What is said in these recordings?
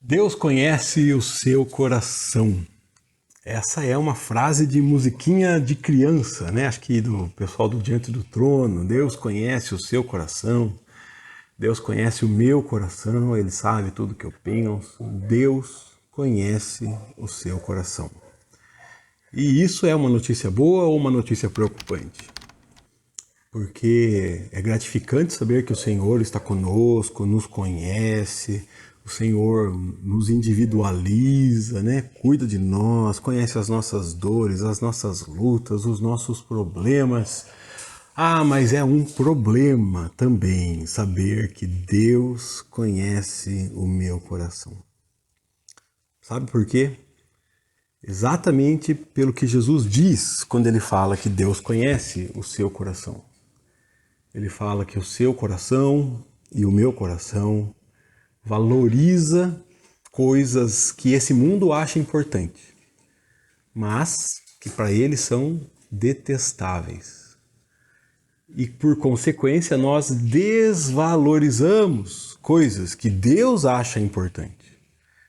Deus conhece o seu coração. Essa é uma frase de musiquinha de criança, né? Acho que do pessoal do Diante do Trono. Deus conhece o seu coração. Deus conhece o meu coração. Ele sabe tudo que eu penso. Deus conhece o seu coração. E isso é uma notícia boa ou uma notícia preocupante? Porque é gratificante saber que o Senhor está conosco, nos conhece, o Senhor nos individualiza, né? Cuida de nós, conhece as nossas dores, as nossas lutas, os nossos problemas. Ah, mas é um problema também saber que Deus conhece o meu coração. Sabe por quê? Exatamente pelo que Jesus diz quando ele fala que Deus conhece o seu coração. Ele fala que o seu coração e o meu coração valoriza coisas que esse mundo acha importante, mas que para ele são detestáveis. E por consequência nós desvalorizamos coisas que Deus acha importante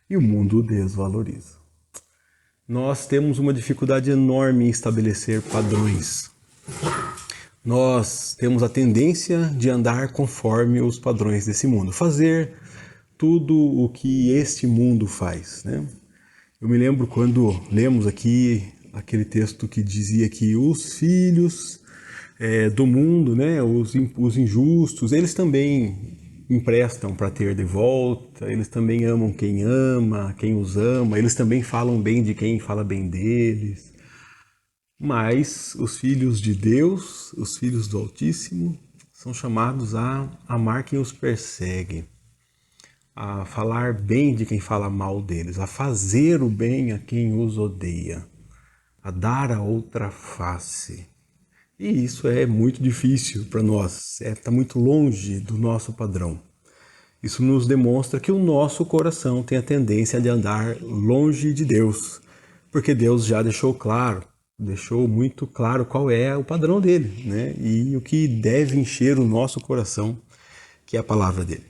e o mundo desvaloriza. Nós temos uma dificuldade enorme em estabelecer padrões. Nós temos a tendência de andar conforme os padrões desse mundo, fazer tudo o que este mundo faz, né? Eu me lembro quando lemos aqui aquele texto que dizia que os filhos do mundo, né, os injustos, eles também emprestam para ter de volta, eles também amam quem ama, quem os ama, eles também falam bem de quem fala bem deles. Mas os filhos de Deus, os filhos do Altíssimo, são chamados a amar quem os persegue, a falar bem de quem fala mal deles, a fazer o bem a quem os odeia, a dar a outra face. E isso é muito difícil para nós, está muito longe do nosso padrão. Isso nos demonstra que o nosso coração tem a tendência de andar longe de Deus, porque Deus já deixou muito claro qual é o padrão dele, né? E o que deve encher o nosso coração, que é a palavra dele.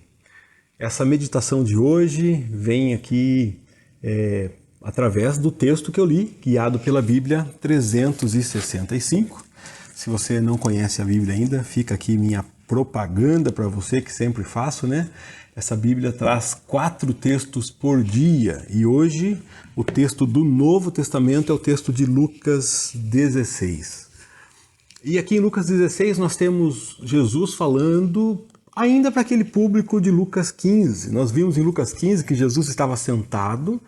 Essa meditação de hoje vem aqui através do texto que eu li, guiado pela Bíblia 365. Se você não conhece a Bíblia ainda, fica aqui minha propaganda para você, que sempre faço, né? Essa Bíblia traz 4 textos por dia e hoje o texto do Novo Testamento é o texto de Lucas 16. E aqui em Lucas 16 nós temos Jesus falando ainda para aquele público de Lucas 15. Nós vimos em Lucas 15 que Jesus estava sentado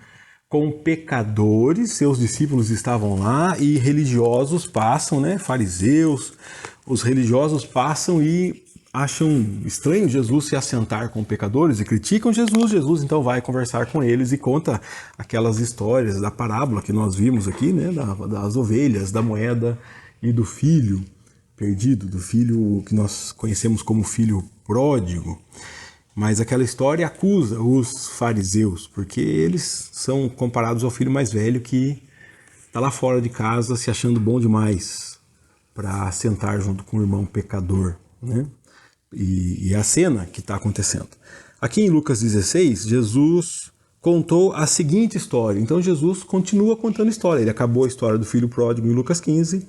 com pecadores, seus discípulos estavam lá e religiosos passam, né? Fariseus, os religiosos passam e acham estranho Jesus se assentar com pecadores e criticam Jesus. Jesus então vai conversar com eles e conta aquelas histórias da parábola que nós vimos aqui, né? Das ovelhas, da moeda e do filho perdido, do filho que nós conhecemos como filho pródigo. Mas aquela história acusa os fariseus, porque eles são comparados ao filho mais velho que está lá fora de casa se achando bom demais para sentar junto com o irmão pecador, né? E é a cena que está acontecendo. Aqui em Lucas 16, Jesus contou a seguinte história. Então Jesus continua contando história. Ele acabou a história do filho pródigo em Lucas 15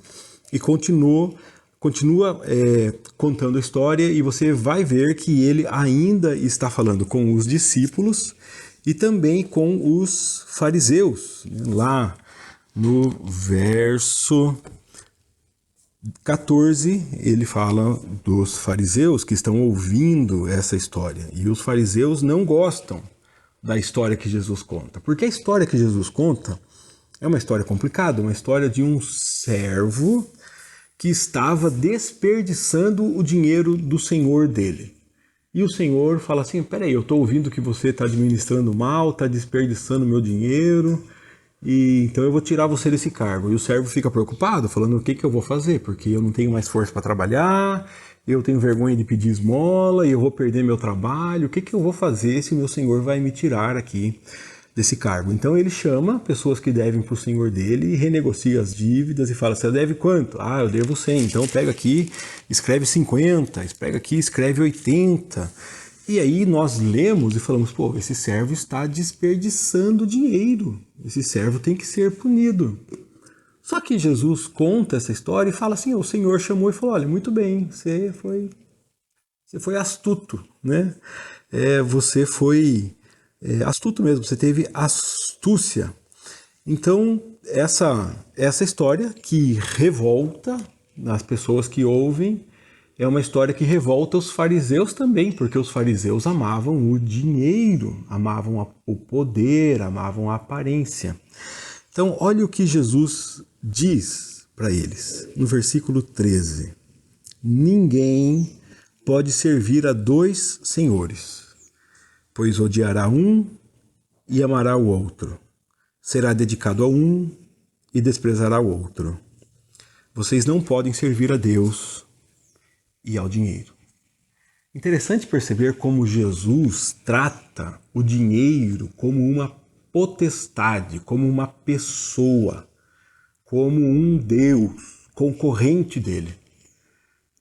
e continua contando a história, e você vai ver que ele ainda está falando com os discípulos e também com os fariseus. Lá no verso 14, ele fala dos fariseus que estão ouvindo essa história. E os fariseus não gostam da história que Jesus conta, porque a história que Jesus conta é uma história complicada, uma história de um servo que estava desperdiçando o dinheiro do senhor dele. E o senhor fala assim, peraí, eu estou ouvindo que você está administrando mal, está desperdiçando meu dinheiro, e então eu vou tirar você desse cargo. E o servo fica preocupado, falando, o que eu vou fazer? Porque eu não tenho mais força para trabalhar, eu tenho vergonha de pedir esmola, e eu vou perder meu trabalho, o que eu vou fazer se o meu senhor vai me tirar aqui desse cargo? Então ele chama pessoas que devem para o senhor dele e renegocia as dívidas e fala, você deve quanto? Ah, eu devo 100, então pega aqui, escreve 50, pega aqui, escreve 80. E aí nós lemos e falamos, pô, esse servo está desperdiçando dinheiro, esse servo tem que ser punido. Só que Jesus conta essa história e fala assim, o Senhor chamou e falou, olha, muito bem, você foi astuto, né? Você foi astuto mesmo, você teve astúcia. Então, essa história que revolta as pessoas que ouvem, é uma história que revolta os fariseus também, porque os fariseus amavam o dinheiro, amavam o poder, amavam a aparência. Então, olha o que Jesus diz para eles, no versículo 13. Ninguém pode servir a dois senhores, pois odiará um e amará o outro. Será dedicado a um e desprezará o outro. Vocês não podem servir a Deus e ao dinheiro. Interessante perceber como Jesus trata o dinheiro como uma potestade, como uma pessoa, como um Deus concorrente dele.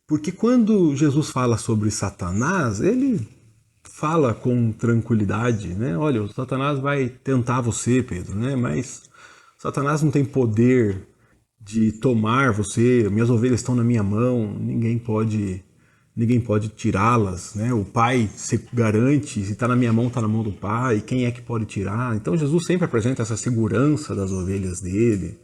Porque quando Jesus fala sobre Satanás, ele fala com tranquilidade, né? Olha, o Satanás vai tentar você, Pedro, né? Mas Satanás não tem poder de tomar você, minhas ovelhas estão na minha mão, ninguém pode tirá-las, né? O Pai se garante, se está na minha mão, está na mão do Pai, quem é que pode tirar? Então Jesus sempre apresenta essa segurança das ovelhas dele.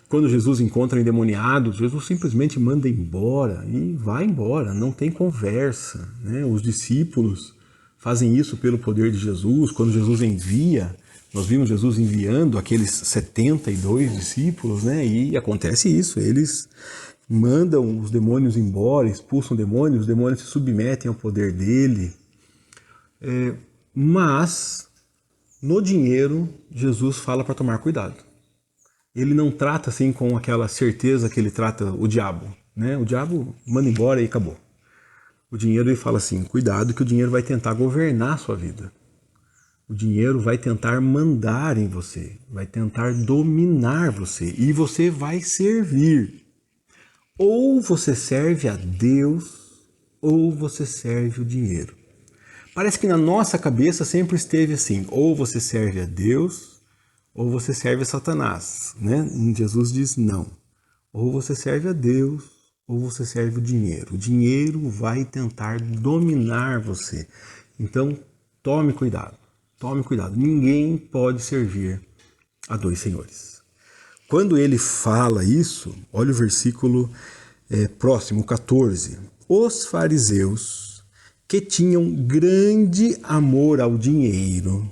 Quando Jesus encontra endemoniados, Jesus simplesmente manda embora e vai embora, não tem conversa, né? Os discípulos fazem isso pelo poder de Jesus. Quando Jesus envia, nós vimos Jesus enviando aqueles 72 discípulos, né? E acontece isso, eles mandam os demônios embora, expulsam os demônios se submetem ao poder dele. Mas, no dinheiro, Jesus fala para tomar cuidado. Ele não trata assim com aquela certeza que ele trata o diabo, né? O diabo manda embora e acabou. O dinheiro, ele fala assim, cuidado que o dinheiro vai tentar governar a sua vida. O dinheiro vai tentar mandar em você, vai tentar dominar você e você vai servir. Ou você serve a Deus ou você serve o dinheiro. Parece que na nossa cabeça sempre esteve assim, ou você serve a Deus ou você serve a Satanás, né? Jesus diz não. Ou você serve a Deus, ou você serve o dinheiro. O dinheiro vai tentar dominar você. Então, tome cuidado. Tome cuidado. Ninguém pode servir a dois senhores. Quando ele fala isso, olha o versículo próximo, 14. Os fariseus, que tinham grande amor ao dinheiro,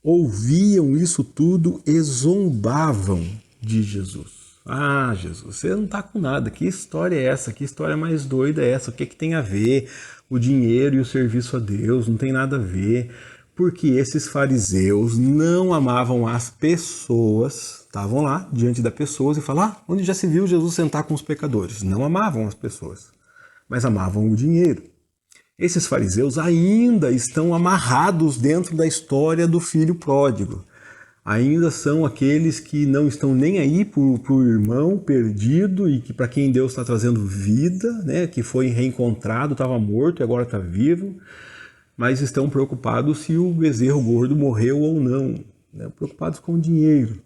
ouviam isso tudo e zombavam de Jesus. Ah, Jesus, você não está com nada. Que história é essa? Que história mais doida é essa? O que tem a ver o dinheiro e o serviço a Deus? Não tem nada a ver. Porque esses fariseus não amavam as pessoas, estavam lá diante das pessoas e falavam, onde já se viu Jesus sentar com os pecadores? Não amavam as pessoas, mas amavam o dinheiro. Esses fariseus ainda estão amarrados dentro da história do filho pródigo. Ainda são aqueles que não estão nem aí para o irmão perdido e que para quem Deus está trazendo vida, né? Que foi reencontrado, estava morto e agora está vivo, mas estão preocupados se o bezerro gordo morreu ou não, né? Preocupados com o dinheiro.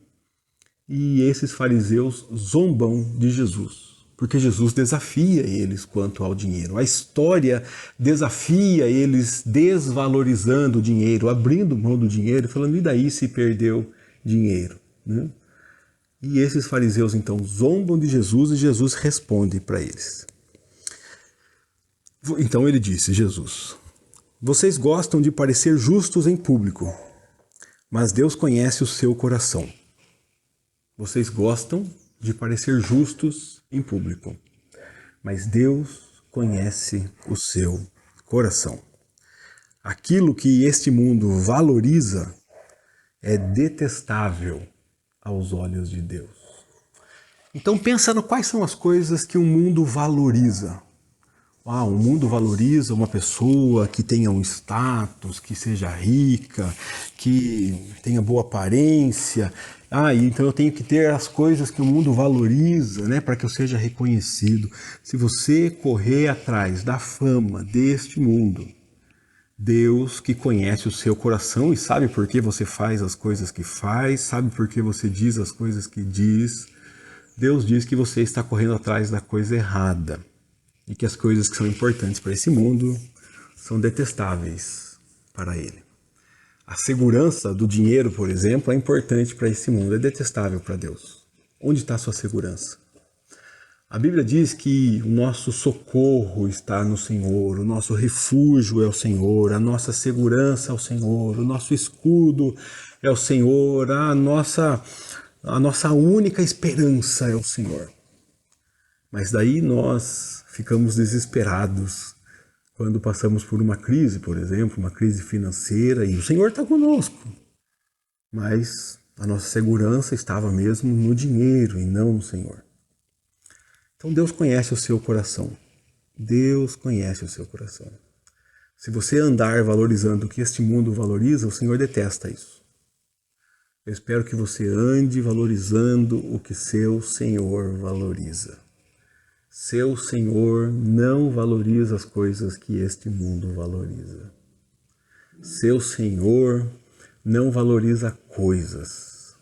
E esses fariseus zombam de Jesus, porque Jesus desafia eles quanto ao dinheiro. A história desafia eles desvalorizando o dinheiro, abrindo mão do dinheiro, falando, e daí se perdeu dinheiro, né? E esses fariseus então zombam de Jesus e Jesus responde para eles. Então ele disse, Jesus, vocês gostam de parecer justos em público, mas Deus conhece o seu coração. Vocês gostam de parecer justos em público, mas Deus conhece o seu coração. Aquilo que este mundo valoriza é detestável aos olhos de Deus. Então pensa no quais são as coisas que o mundo valoriza. O mundo valoriza uma pessoa que tenha um status, que seja rica, que tenha boa aparência. Então eu tenho que ter as coisas que o mundo valoriza, né, para que eu seja reconhecido. Se você correr atrás da fama deste mundo, Deus que conhece o seu coração e sabe por que você faz as coisas que faz, sabe por que você diz as coisas que diz. Deus diz que você está correndo atrás da coisa errada e que as coisas que são importantes para esse mundo são detestáveis para ele. A segurança do dinheiro, por exemplo, é importante para esse mundo, é detestável para Deus. Onde está a sua segurança? A Bíblia diz que o nosso socorro está no Senhor, o nosso refúgio é o Senhor, a nossa segurança é o Senhor, o nosso escudo é o Senhor, a nossa única esperança é o Senhor. Mas daí nós ficamos desesperados quando passamos por uma crise, por exemplo, uma crise financeira, e o Senhor está conosco. Mas a nossa segurança estava mesmo no dinheiro e não no Senhor. Então Deus conhece o seu coração. Deus conhece o seu coração. Se você andar valorizando o que este mundo valoriza, o Senhor detesta isso. Eu espero que você ande valorizando o que seu Senhor valoriza. Seu Senhor não valoriza as coisas que este mundo valoriza. Seu Senhor não valoriza coisas.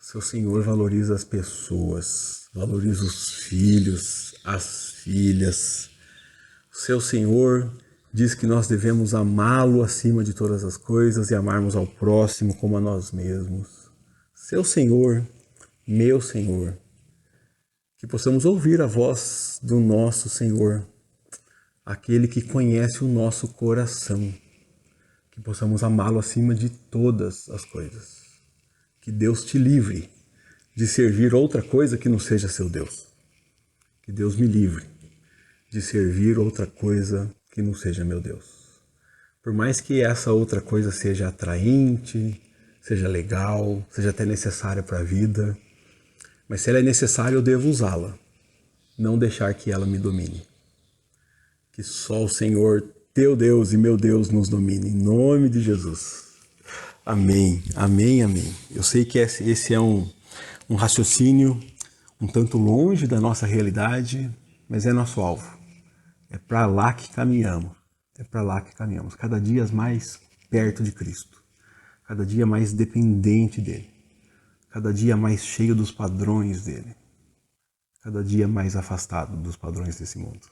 Seu Senhor valoriza as pessoas, valoriza os filhos, as filhas. Seu Senhor diz que nós devemos amá-lo acima de todas as coisas e amarmos ao próximo como a nós mesmos. Seu Senhor, meu Senhor, que possamos ouvir a voz do nosso Senhor, aquele que conhece o nosso coração, que possamos amá-lo acima de todas as coisas. Que Deus te livre de servir outra coisa que não seja seu Deus. Que Deus me livre de servir outra coisa que não seja meu Deus. Por mais que essa outra coisa seja atraente, seja legal, seja até necessária para a vida, mas se ela é necessária, eu devo usá-la, não deixar que ela me domine. Que só o Senhor, teu Deus e meu Deus, nos domine, em nome de Jesus. Amém, amém, amém. Eu sei que esse é um raciocínio um tanto longe da nossa realidade, mas é nosso alvo. É para lá que caminhamos. É para lá que caminhamos. Cada dia mais perto de Cristo. Cada dia mais dependente dele. Cada dia mais cheio dos padrões dele. Cada dia mais afastado dos padrões desse mundo.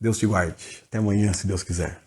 Deus te guarde. Até amanhã, se Deus quiser.